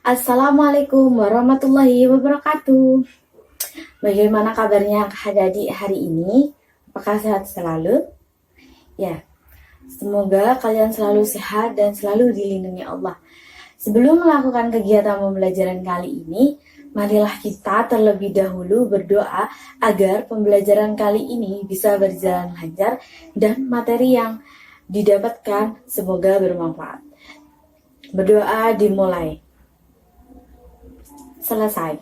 Assalamualaikum warahmatullahi wabarakatuh. Bagaimana kabarnya Hadadi hari ini? Apakah sehat selalu? Ya, semoga kalian selalu sehat dan selalu dilindungi Allah. Sebelum melakukan kegiatan pembelajaran kali ini, marilah kita terlebih dahulu berdoa agar pembelajaran kali ini bisa berjalan lancar dan materi yang didapatkan semoga bermanfaat. Berdoa dimulai. Selesai.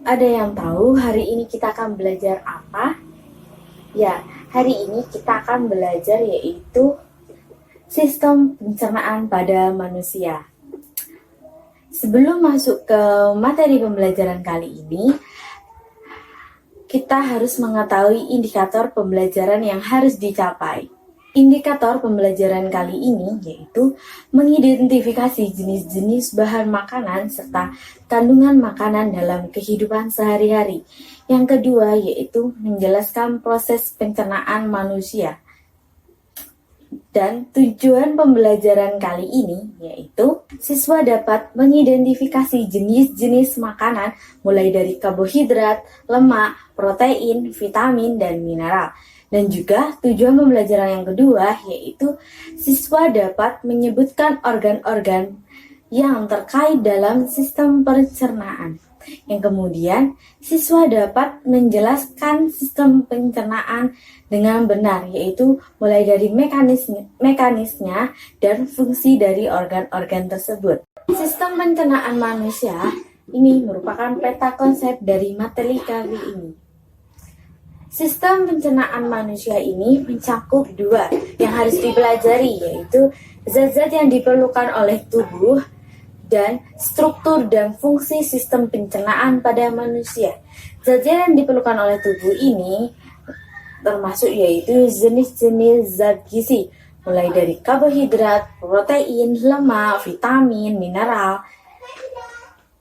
Ada yang tahu hari ini kita akan belajar apa? Ya, hari ini kita akan belajar yaitu sistem pencernaan pada manusia. Sebelum masuk ke materi pembelajaran kali ini, kita harus mengetahui indikator pembelajaran yang harus dicapai. Indikator pembelajaran kali ini yaitu mengidentifikasi jenis-jenis bahan makanan serta kandungan makanan dalam kehidupan sehari-hari. Yang kedua yaitu menjelaskan proses pencernaan manusia. Dan tujuan pembelajaran kali ini yaitu siswa dapat mengidentifikasi jenis-jenis makanan mulai dari karbohidrat, lemak, protein, vitamin, dan mineral. Dan juga tujuan pembelajaran yang kedua yaitu siswa dapat menyebutkan organ-organ yang terkait dalam sistem pencernaan. Yang kemudian siswa dapat menjelaskan sistem pencernaan dengan benar, yaitu mulai dari mekanisnya dan fungsi dari organ-organ tersebut. Sistem pencernaan manusia ini merupakan peta konsep dari materi kali ini. Sistem pencernaan manusia ini mencakup dua yang harus dipelajari, yaitu zat-zat yang diperlukan oleh tubuh dan struktur dan fungsi sistem pencernaan pada manusia. Zat-zat yang diperlukan oleh tubuh ini termasuk yaitu jenis-jenis zat gizi, mulai dari karbohidrat, protein, lemak, vitamin, mineral,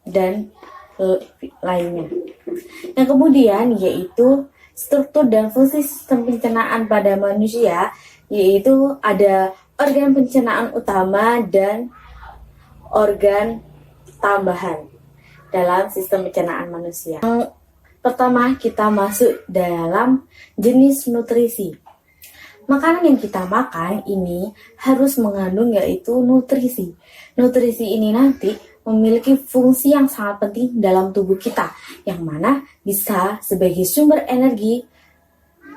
dan lainnya. Yang kemudian yaitu struktur dan fungsi sistem pencernaan pada manusia, yaitu ada organ pencernaan utama dan organ tambahan dalam sistem pencernaan manusia. Yang pertama kita masuk dalam jenis nutrisi. Makanan yang kita makan ini harus mengandung yaitu nutrisi. Nutrisi ini nanti memiliki fungsi yang sangat penting dalam tubuh kita, yang mana bisa sebagai sumber energi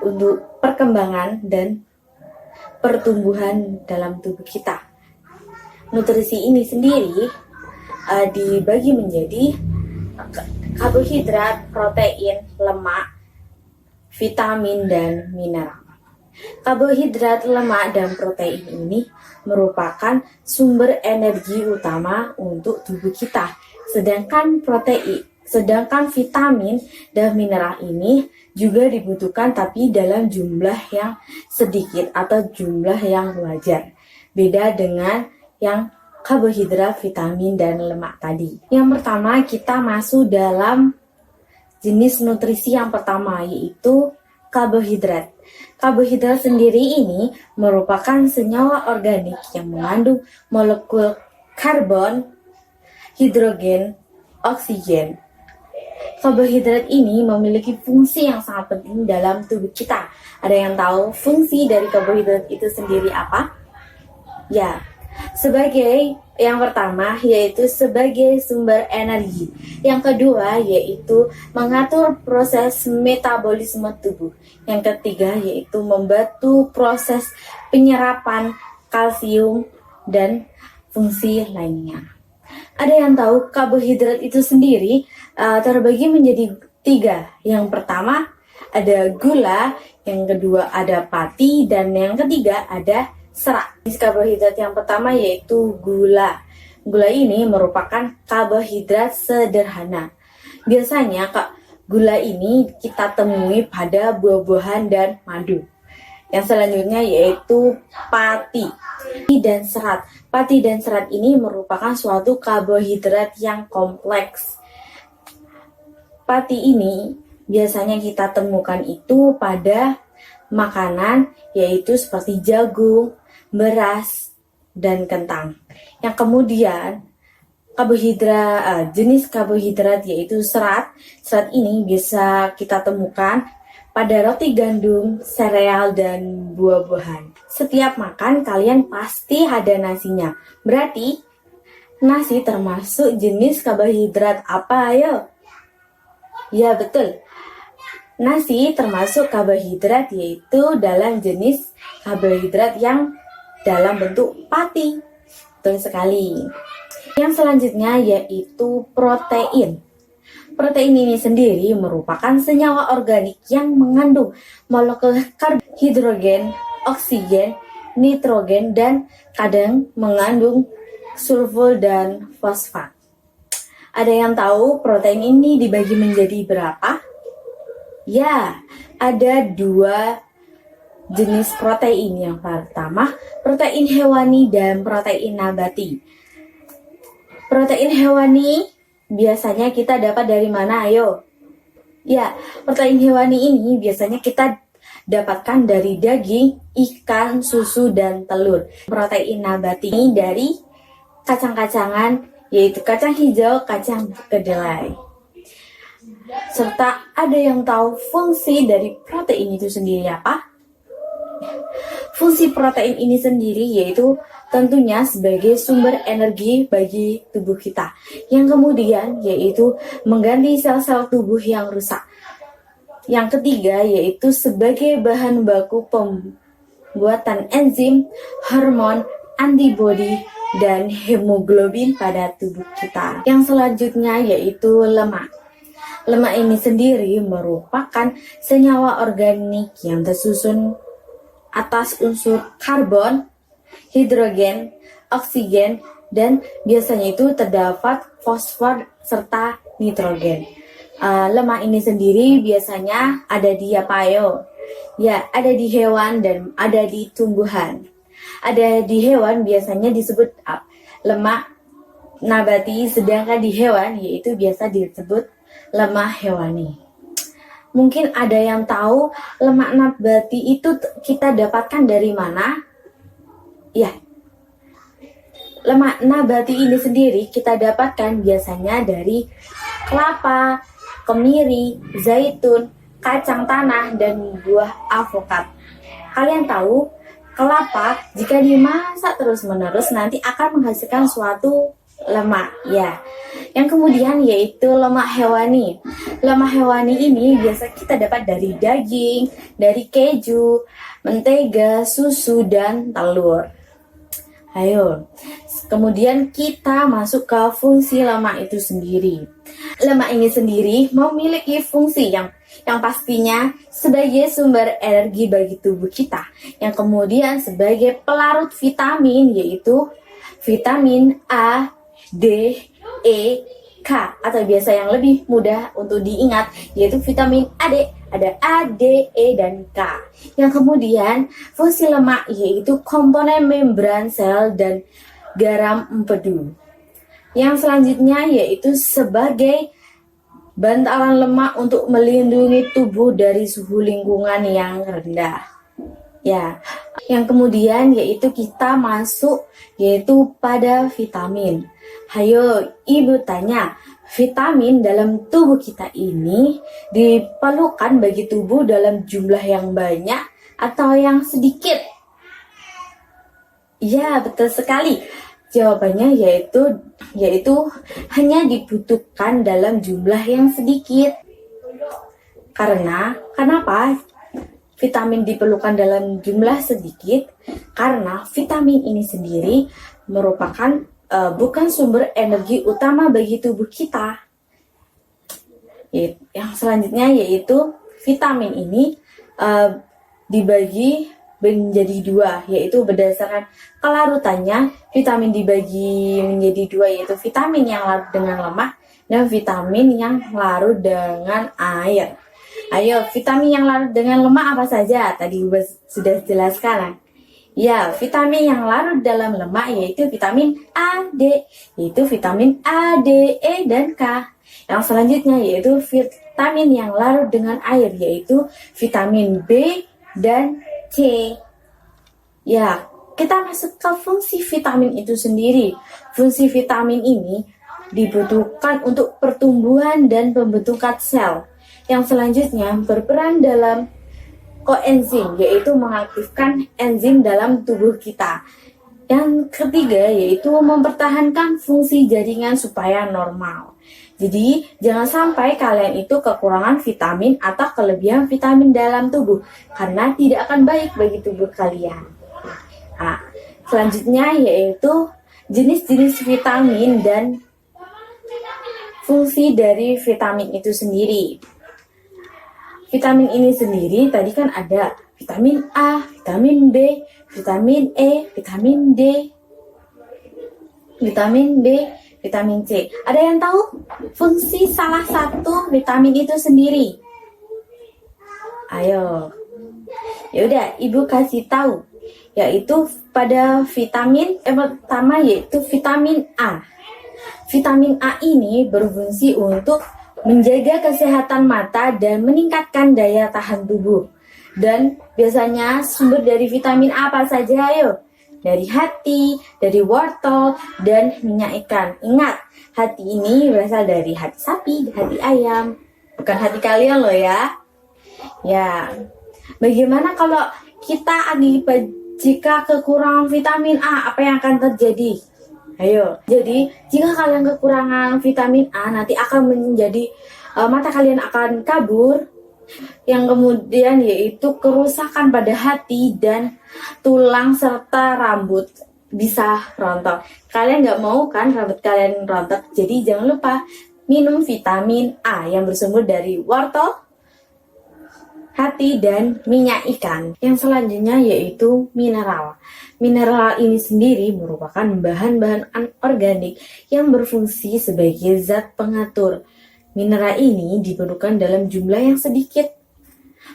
untuk perkembangan dan pertumbuhan dalam tubuh kita. Nutrisi ini sendiri dibagi menjadi karbohidrat, protein, lemak, vitamin, dan mineral. Karbohidrat, lemak, dan protein ini merupakan sumber energi utama untuk tubuh kita. Sedangkan vitamin dan mineral ini juga dibutuhkan tapi dalam jumlah yang sedikit atau jumlah yang wajar. Beda dengan yang karbohidrat, vitamin, dan lemak tadi. Yang pertama kita masuk dalam jenis nutrisi yang pertama yaitu karbohidrat. Karbohidrat sendiri ini merupakan senyawa organik yang mengandung molekul karbon, hidrogen, oksigen. Karbohidrat ini memiliki fungsi yang sangat penting dalam tubuh kita. Ada yang tahu fungsi dari karbohidrat itu sendiri apa? Ya, sebagai yang pertama yaitu sebagai sumber energi. Yang kedua yaitu mengatur proses metabolisme tubuh. Yang ketiga yaitu membantu proses penyerapan kalsium dan fungsi lainnya. Ada yang tahu karbohidrat itu sendiri terbagi menjadi 3. Yang pertama ada gula, yang kedua ada pati, dan yang ketiga ada serat. Karbohidrat yang pertama yaitu gula. Gula ini merupakan karbohidrat sederhana. Biasanya gula ini kita temui pada buah-buahan dan madu. Yang selanjutnya yaitu pati dan serat. Pati dan serat ini merupakan suatu karbohidrat yang kompleks. Pati ini biasanya kita temukan itu pada makanan yaitu seperti jagung, beras, dan kentang. Yang kemudian jenis karbohidrat yaitu serat. Serat ini bisa kita temukan pada roti gandum, sereal, dan buah-buahan. Setiap makan kalian pasti ada nasinya. Berarti nasi termasuk jenis karbohidrat apa ayo? Ya betul. Nasi termasuk karbohidrat yaitu dalam jenis karbohidrat yang dalam bentuk pati. Betul sekali. Yang selanjutnya yaitu protein. Protein ini sendiri merupakan senyawa organik yang mengandung molekul hidrogen, oksigen, nitrogen, dan kadang mengandung sulfur dan fosfat. Ada yang tahu protein ini dibagi menjadi berapa? Ya, ada 2 jenis protein. Yang pertama, protein hewani dan protein nabati. Protein hewani biasanya kita dapat dari mana, ayo? Ya, protein hewani ini biasanya kita dapatkan dari daging, ikan, susu, dan telur. Protein nabati ini dari kacang-kacangan, yaitu kacang hijau, kacang kedelai. Serta ada yang tahu fungsi dari protein itu sendiri apa? Fungsi protein ini sendiri yaitu tentunya sebagai sumber energi bagi tubuh kita. Yang kemudian yaitu mengganti sel-sel tubuh yang rusak. Yang ketiga yaitu sebagai bahan baku pembuatan enzim, hormon, antibodi, dan hemoglobin pada tubuh kita. Yang selanjutnya yaitu lemak. Lemak ini sendiri merupakan senyawa organik yang tersusun atas unsur karbon, hidrogen, oksigen, dan biasanya itu terdapat fosfor serta nitrogen. Lemak ini sendiri biasanya ada di apa yo? Ya, ada di hewan dan ada di tumbuhan. Ada di hewan biasanya disebut lemak nabati, sedangkan di hewan yaitu biasa disebut lemak hewani. Mungkin ada yang tahu lemak nabati itu kita dapatkan dari mana? Ya, lemak nabati ini sendiri kita dapatkan biasanya dari kelapa, kemiri, zaitun, kacang tanah, dan buah avokat. Kalian tahu kelapa jika dimasak terus-menerus nanti akan menghasilkan suatu lemak, ya. Yang kemudian yaitu lemak hewani. Lemak hewani ini biasa kita dapat dari daging, dari keju, mentega, susu, dan telur. Ayo, kemudian kita masuk ke fungsi lemak itu sendiri. Lemak ini sendiri memiliki fungsi yang pastinya sebagai sumber energi bagi tubuh kita, yang kemudian sebagai pelarut vitamin yaitu vitamin A, D, E, K, atau biasa yang lebih mudah untuk diingat yaitu vitamin AD. Ada A, D, E, dan K. Yang kemudian fungsi lemak yaitu komponen membran sel dan garam empedu. Yang selanjutnya yaitu sebagai bantalan lemak untuk melindungi tubuh dari suhu lingkungan yang rendah. Ya, yang kemudian yaitu kita masuk yaitu pada vitamin. Hayo, ibu tanya, vitamin dalam tubuh kita ini diperlukan bagi tubuh dalam jumlah yang banyak atau yang sedikit? Ya, betul sekali. Jawabannya yaitu hanya dibutuhkan dalam jumlah yang sedikit. Kenapa vitamin diperlukan dalam jumlah sedikit? Karena vitamin ini sendiri merupakan bukan sumber energi utama bagi tubuh kita. Yang selanjutnya yaitu vitamin ini dibagi menjadi 2, yaitu berdasarkan kelarutannya. Vitamin dibagi menjadi 2, yaitu vitamin yang larut dengan lemak dan vitamin yang larut dengan air. Ayo, vitamin yang larut dengan lemak apa saja? Tadi sudah jelaskan. Ya, vitamin yang larut dalam lemak yaitu vitamin A, D, yaitu vitamin A, D, E, dan K. Yang selanjutnya yaitu vitamin yang larut dengan air yaitu vitamin B dan C. Ya, kita masuk ke fungsi vitamin itu sendiri. Fungsi vitamin ini dibutuhkan untuk pertumbuhan dan pembentukan sel. Yang selanjutnya berperan dalam koenzim, yaitu mengaktifkan enzim dalam tubuh kita. Yang ketiga yaitu mempertahankan fungsi jaringan supaya normal. Jadi jangan sampai kalian itu kekurangan vitamin atau kelebihan vitamin dalam tubuh, karena tidak akan baik bagi tubuh kalian. Nah, selanjutnya yaitu jenis-jenis vitamin dan fungsi dari vitamin itu sendiri. Vitamin ini sendiri tadi kan ada vitamin A, vitamin B, vitamin E, vitamin D, vitamin B, vitamin C. Ada yang tahu fungsi salah satu vitamin itu sendiri? Ayo. Ya udah, Ibu kasih tahu. Yaitu pada vitamin pertama yaitu vitamin A. Vitamin A ini berfungsi untuk menjaga kesehatan mata dan meningkatkan daya tahan tubuh. Dan biasanya sumber dari vitamin A apa saja? Ayo. Dari hati, dari wortel, dan minyak ikan. Ingat, hati ini berasal dari hati sapi, hati ayam. Bukan hati kalian loh ya. Ya, bagaimana kalau kita jika kekurangan vitamin A, apa yang akan terjadi? Ayo, jadi jika kalian kekurangan vitamin A, nanti akan menjadi mata kalian akan kabur, yang kemudian yaitu kerusakan pada hati dan tulang serta rambut bisa rontok. Kalian nggak mau kan rambut kalian rontok? Jadi jangan lupa minum vitamin A yang bersumber dari wortel, hati, dan minyak ikan. Yang selanjutnya yaitu mineral. Mineral ini sendiri merupakan bahan-bahan anorganik yang berfungsi sebagai zat pengatur. Mineral ini diperlukan dalam jumlah yang sedikit.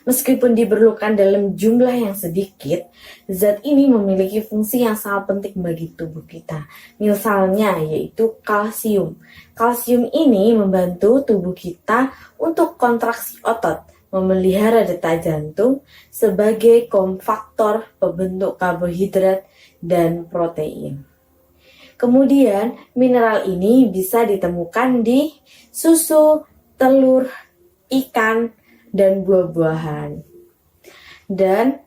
Meskipun diperlukan dalam jumlah yang sedikit, zat ini memiliki fungsi yang sangat penting bagi tubuh kita. Misalnya yaitu kalsium. Kalsium ini membantu tubuh kita untuk kontraksi otot, memelihara detak jantung sebagai kofaktor pembentuk karbohidrat dan protein. Kemudian, mineral ini bisa ditemukan di susu, telur, ikan, dan buah-buahan. Dan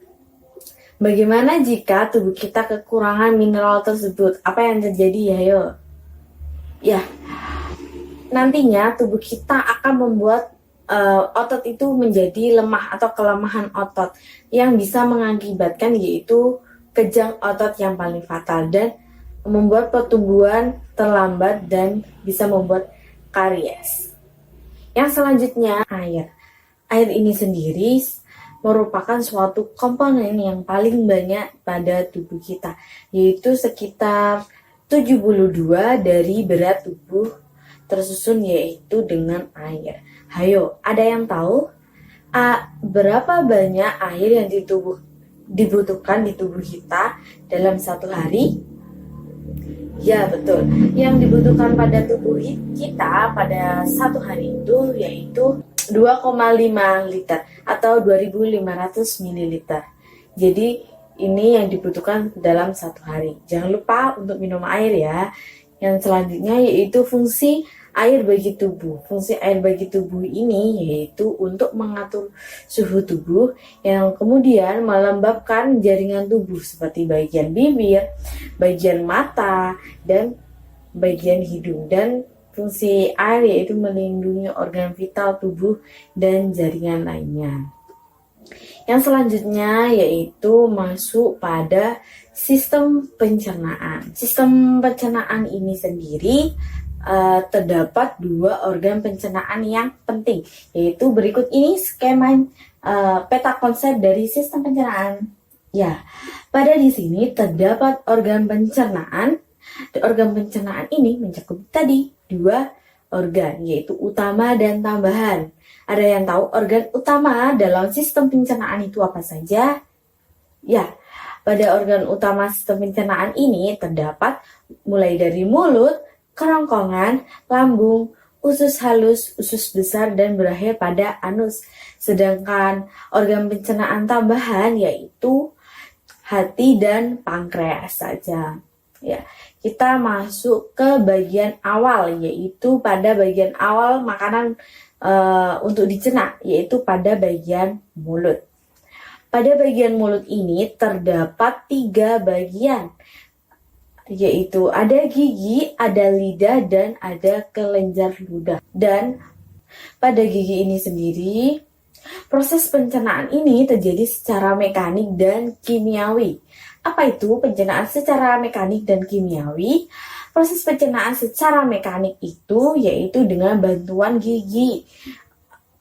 bagaimana jika tubuh kita kekurangan mineral tersebut? Apa yang terjadi ya? Yo? Ya, nantinya tubuh kita akan membuat otot itu menjadi lemah atau kelemahan otot yang bisa mengakibatkan yaitu kejang otot yang paling fatal dan membuat pertumbuhan terlambat dan bisa membuat karies. Yang selanjutnya air. Air ini sendiri merupakan suatu komponen yang paling banyak pada tubuh kita, yaitu sekitar 72 dari berat tubuh tersusun yaitu dengan air. Hayo, ada yang tahu berapa banyak air yang dibutuhkan di tubuh kita dalam satu hari? Ya betul, yang dibutuhkan pada tubuh kita pada satu hari itu yaitu 2,5 liter atau 2.500 ml. Jadi ini yang dibutuhkan dalam satu hari. Jangan lupa untuk minum air ya. Yang selanjutnya yaitu fungsi air bagi tubuh. Fungsi air bagi tubuh ini yaitu untuk mengatur suhu tubuh yang kemudian melembabkan jaringan tubuh seperti bagian bibir, bagian mata, dan bagian hidung. Dan fungsi air yaitu melindungi organ vital tubuh dan jaringan lainnya. Yang selanjutnya yaitu masuk pada sistem pencernaan. Sistem pencernaan ini sendiri terdapat dua organ pencernaan yang penting, yaitu berikut ini skema peta konsep dari sistem pencernaan. Ya, pada di sini terdapat organ pencernaan. Organ pencernaan ini mencakup tadi dua organ, yaitu utama dan tambahan. Ada yang tahu organ utama dalam sistem pencernaan itu apa saja? Ya, pada organ utama sistem pencernaan ini terdapat mulai dari mulut, kerongkongan, lambung, usus halus, usus besar, dan berakhir pada anus. Sedangkan organ pencernaan tambahan yaitu hati, dan pankreas saja. Ya, kita masuk ke bagian awal, yaitu pada bagian awal makanan untuk dicerna, yaitu pada bagian mulut. Pada bagian mulut ini terdapat 3 bagian, yaitu ada gigi, ada lidah, dan ada kelenjar ludah. Dan pada gigi ini sendiri, proses pencernaan ini terjadi secara mekanik dan kimiawi. Apa itu pencernaan secara mekanik dan kimiawi? Proses pencernaan secara mekanik itu yaitu dengan bantuan gigi,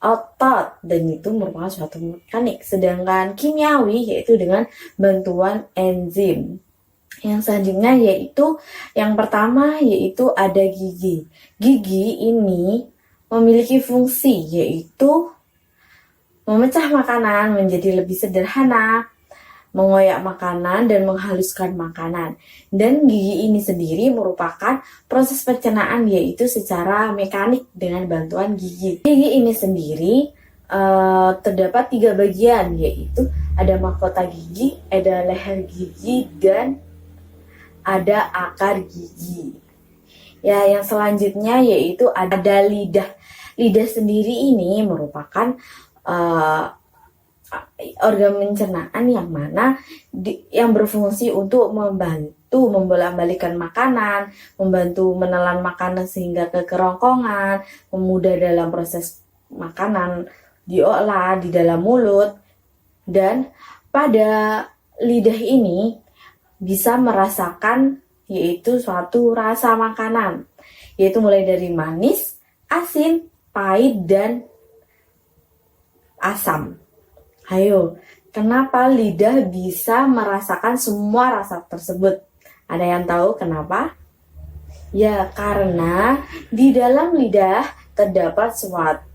otot, dan itu merupakan suatu mekanik. Sedangkan kimiawi yaitu dengan bantuan enzim. Yang selanjutnya yaitu yang pertama yaitu ada gigi. Gigi ini memiliki fungsi yaitu memecah makanan menjadi lebih sederhana, mengoyak makanan, dan menghaluskan makanan. Dan gigi ini sendiri merupakan proses pencernaan yaitu secara mekanik dengan bantuan gigi. Gigi ini sendiri terdapat 3 bagian, yaitu ada mahkota gigi, ada leher gigi, dan ada akar gigi. Ya, yang selanjutnya yaitu ada lidah. Lidah sendiri ini merupakan organ pencernaan yang mana yang berfungsi untuk membantu membolak-balikan makanan, membantu menelan makanan sehingga ke kerongkongan, memudah dalam proses makanan diolah di dalam mulut. Dan pada lidah ini bisa merasakan yaitu suatu rasa makanan, yaitu mulai dari manis, asin, pahit, dan asam. Ayo, kenapa lidah bisa merasakan semua rasa tersebut? Ada yang tahu kenapa? Ya, karena di dalam lidah terdapat suatu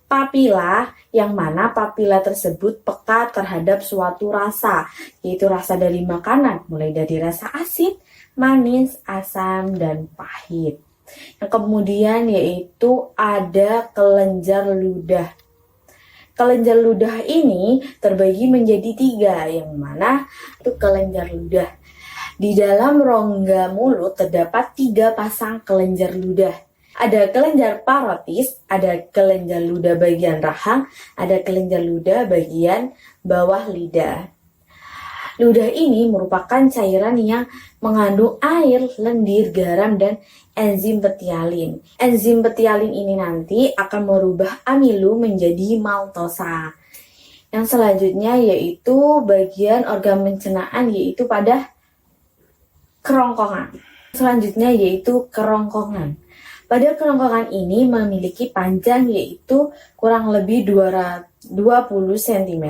papila, yang mana papila tersebut peka terhadap suatu rasa, yaitu rasa dari makanan, mulai dari rasa asin, manis, asam, dan pahit. Yang kemudian yaitu ada kelenjar ludah. Kelenjar ludah ini terbagi menjadi 3, yang mana itu kelenjar ludah. Di dalam rongga mulut terdapat 3 pasang kelenjar ludah. Ada kelenjar parotis, ada kelenjar ludah bagian rahang, ada kelenjar ludah bagian bawah lidah. Ludah ini merupakan cairan yang mengandung air, lendir, garam, dan enzim betialin. Enzim betialin ini nanti akan merubah amilu menjadi maltosa. Yang selanjutnya yaitu bagian organ pencernaan, yaitu pada kerongkongan. Selanjutnya yaitu kerongkongan. Pada kerongkongan ini memiliki panjang yaitu kurang lebih 20 cm.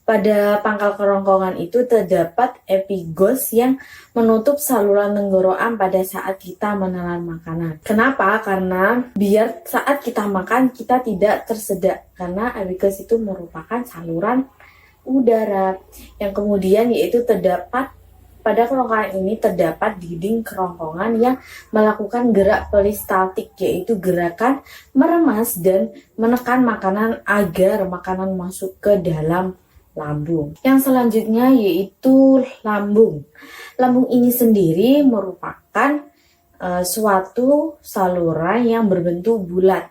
Pada pangkal kerongkongan itu terdapat epigos yang menutup saluran tenggorokan pada saat kita menelan makanan. Kenapa? Karena biar saat kita makan kita tidak tersedak, karena epigos itu merupakan saluran udara. Yang kemudian yaitu terdapat pada kerongkongan ini terdapat dinding kerongkongan yang melakukan gerak peristaltik, yaitu gerakan meremas dan menekan makanan agar makanan masuk ke dalam lambung. Yang selanjutnya yaitu lambung. Lambung ini sendiri merupakan suatu saluran yang berbentuk bulat,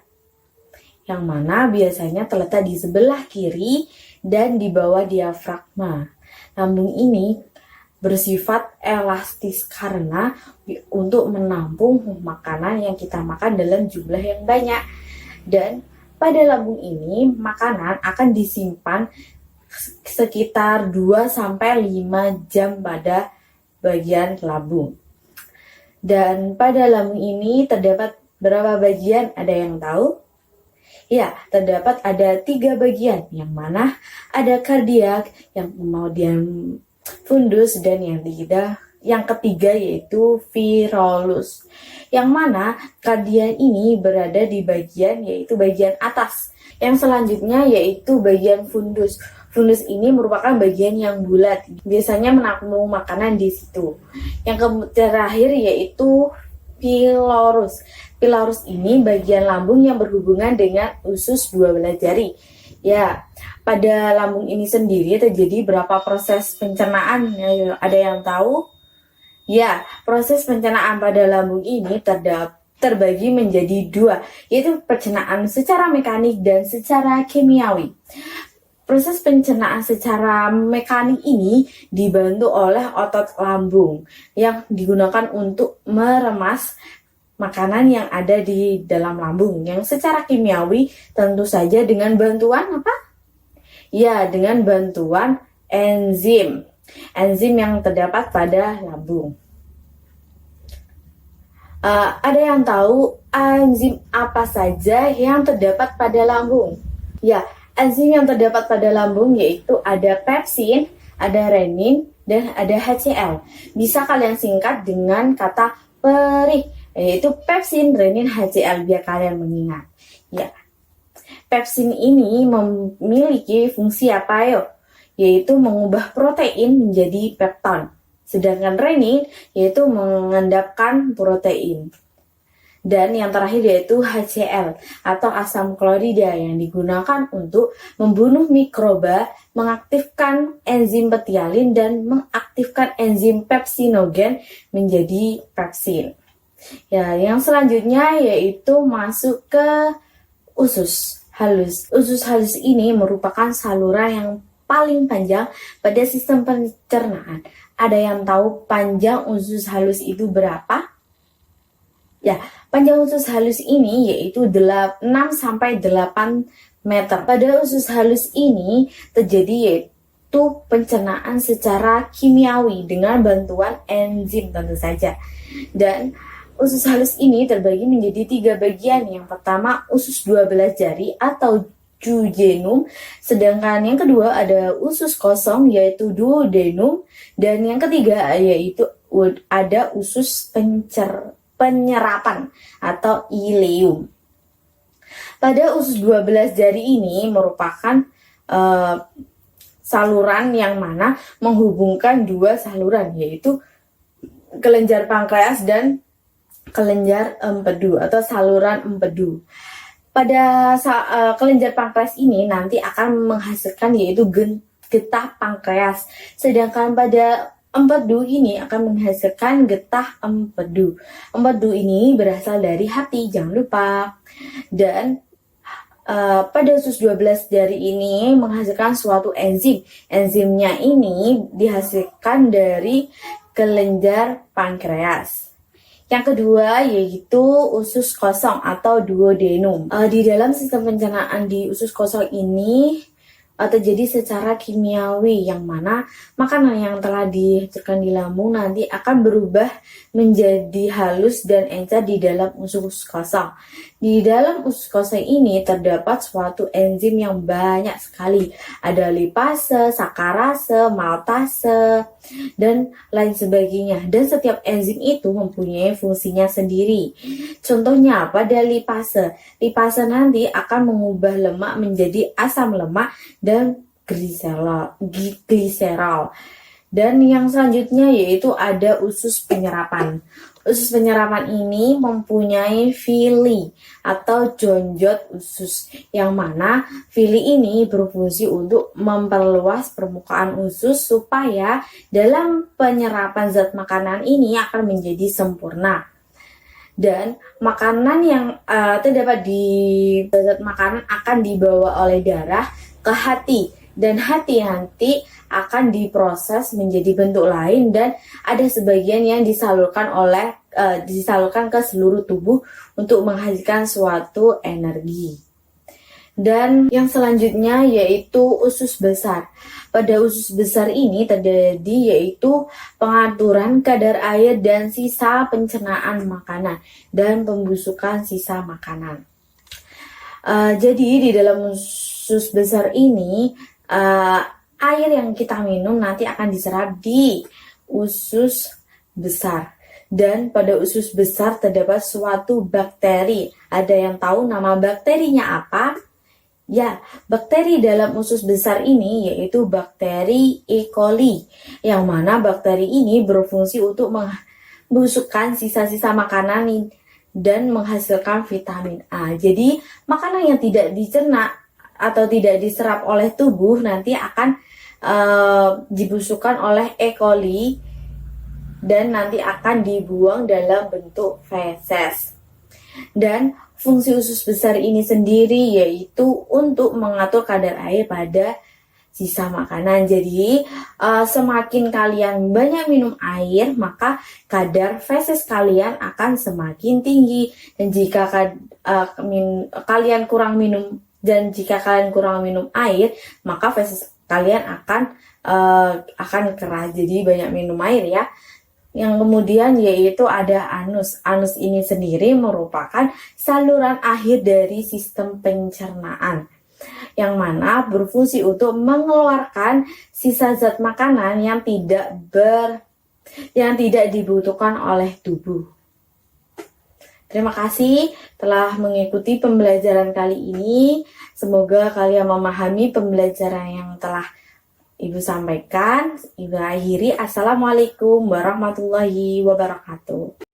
yang mana biasanya terletak di sebelah kiri dan di bawah diafragma. Lambung ini bersifat elastis karena untuk menampung makanan yang kita makan dalam jumlah yang banyak. Dan pada lambung ini makanan akan disimpan sekitar 2-5 jam pada bagian lambung. Dan pada lambung ini terdapat berapa bagian? Ada yang tahu? Ya, terdapat ada 3 bagian, yang mana ada kardiak, yang kemudian fundus, dan yang ketiga yaitu virolus. Yang mana kardiak ini berada di bagian yaitu bagian atas. Yang selanjutnya yaitu bagian fundus. Fundus ini merupakan bagian yang bulat, biasanya menampung makanan di situ. Yang terakhir yaitu pilorus. Pilorus ini bagian lambung yang berhubungan dengan usus 12 jari, Ya, pada lambung ini sendiri terjadi berapa proses pencernaan? Ada yang tahu? Ya, proses pencernaan pada lambung ini terbagi menjadi dua, yaitu pencernaan secara mekanik dan secara kimiawi. Proses pencernaan secara mekanik ini dibantu oleh otot lambung yang digunakan untuk meremas makanan yang ada di dalam lambung. Yang secara kimiawi tentu saja dengan bantuan apa? Ya, dengan bantuan enzim. Enzim yang terdapat pada lambung. Ada yang tahu enzim apa saja yang terdapat pada lambung? Ya, enzim yang terdapat pada lambung yaitu ada pepsin, ada renin, dan ada HCl. Bisa kalian singkat dengan kata perih, yaitu pepsin, renin, HCl, biar kalian mengingat. Ya, pepsin ini memiliki fungsi apa yo? Yaitu mengubah protein menjadi pepton. Sedangkan renin yaitu mengendapkan protein. Dan yang terakhir yaitu HCl atau asam klorida yang digunakan untuk membunuh mikroba, mengaktifkan enzim petialin dan mengaktifkan enzim pepsinogen menjadi pepsin. Ya, yang selanjutnya yaitu masuk ke usus halus. Usus halus ini merupakan saluran yang paling panjang pada sistem pencernaan. Ada yang tahu panjang usus halus itu berapa? Ya, panjang usus halus ini yaitu 6 sampai 8 meter. Pada usus halus ini terjadi yaitu pencernaan secara kimiawi dengan bantuan enzim tentu saja. Dan usus halus ini terbagi menjadi 3 bagian. Yang pertama usus 12 jari atau duodenum, sedangkan yang kedua ada usus kosong yaitu duodenum, dan yang ketiga yaitu ada usus penyerapan atau ileum. Pada usus 12 jari ini merupakan saluran yang mana menghubungkan dua saluran yaitu kelenjar pankreas dan kelenjar empedu atau saluran empedu. Pada kelenjar pankreas ini nanti akan menghasilkan yaitu getah pankreas. Sedangkan pada empedu ini akan menghasilkan getah empedu. Empedu ini berasal dari hati, jangan lupa. Dan pada usus 12 jari ini menghasilkan suatu enzim. Enzimnya ini dihasilkan dari kelenjar pankreas. Yang kedua yaitu usus kosong atau duodenum. Di dalam sistem pencernaan di usus kosong ini terjadi secara kimiawi, yang mana makanan yang telah dihancurkan di lambung nanti akan berubah menjadi halus dan encer di dalam usus kosong. Di dalam usus kosong ini terdapat suatu enzim yang banyak sekali. Ada lipase, sakarase, maltase, dan lain sebagainya. Dan setiap enzim itu mempunyai fungsinya sendiri. Contohnya pada lipase. Lipase nanti akan mengubah lemak menjadi asam lemak dan gliserol. Dan yang selanjutnya yaitu ada usus penyerapan. Usus penyerapan ini mempunyai villi atau jonjot usus, yang mana villi ini berfungsi untuk memperluas permukaan usus supaya dalam penyerapan zat makanan ini akan menjadi sempurna. Dan makanan yang terdapat di zat makanan akan dibawa oleh darah ke hati, dan hati nanti akan diproses menjadi bentuk lain, dan ada sebagian yang disalurkan ke seluruh tubuh untuk menghasilkan suatu energi. Dan yang selanjutnya yaitu usus besar. Pada usus besar ini terjadi yaitu pengaturan kadar air dan sisa pencernaan makanan dan pembusukan sisa makanan. Jadi di dalam usus besar ini air yang kita minum nanti akan diserap di usus besar. Dan pada usus besar terdapat suatu bakteri. Ada yang tahu nama bakterinya apa? Ya, bakteri dalam usus besar ini yaitu bakteri E. coli, yang mana bakteri ini berfungsi untuk membusukkan sisa-sisa makanan dan menghasilkan vitamin A. Jadi, makanan yang tidak dicerna atau tidak diserap oleh tubuh nanti akan dibusukkan oleh E. coli dan nanti akan dibuang dalam bentuk feses. Dan fungsi usus besar ini sendiri yaitu untuk mengatur kadar air pada sisa makanan. Jadi semakin kalian banyak minum air, maka kadar feses kalian akan semakin tinggi. Dan jika kalian kurang minum air, maka feses kalian akan keras. Jadi banyak minum air ya. Yang kemudian yaitu ada anus. Anus ini sendiri merupakan saluran akhir dari sistem pencernaan, yang mana berfungsi untuk mengeluarkan sisa zat makanan yang tidak dibutuhkan oleh tubuh. Terima kasih telah mengikuti pembelajaran kali ini. Semoga kalian memahami pembelajaran yang telah Ibu sampaikan. Ibu akhiri. Assalamualaikum warahmatullahi wabarakatuh.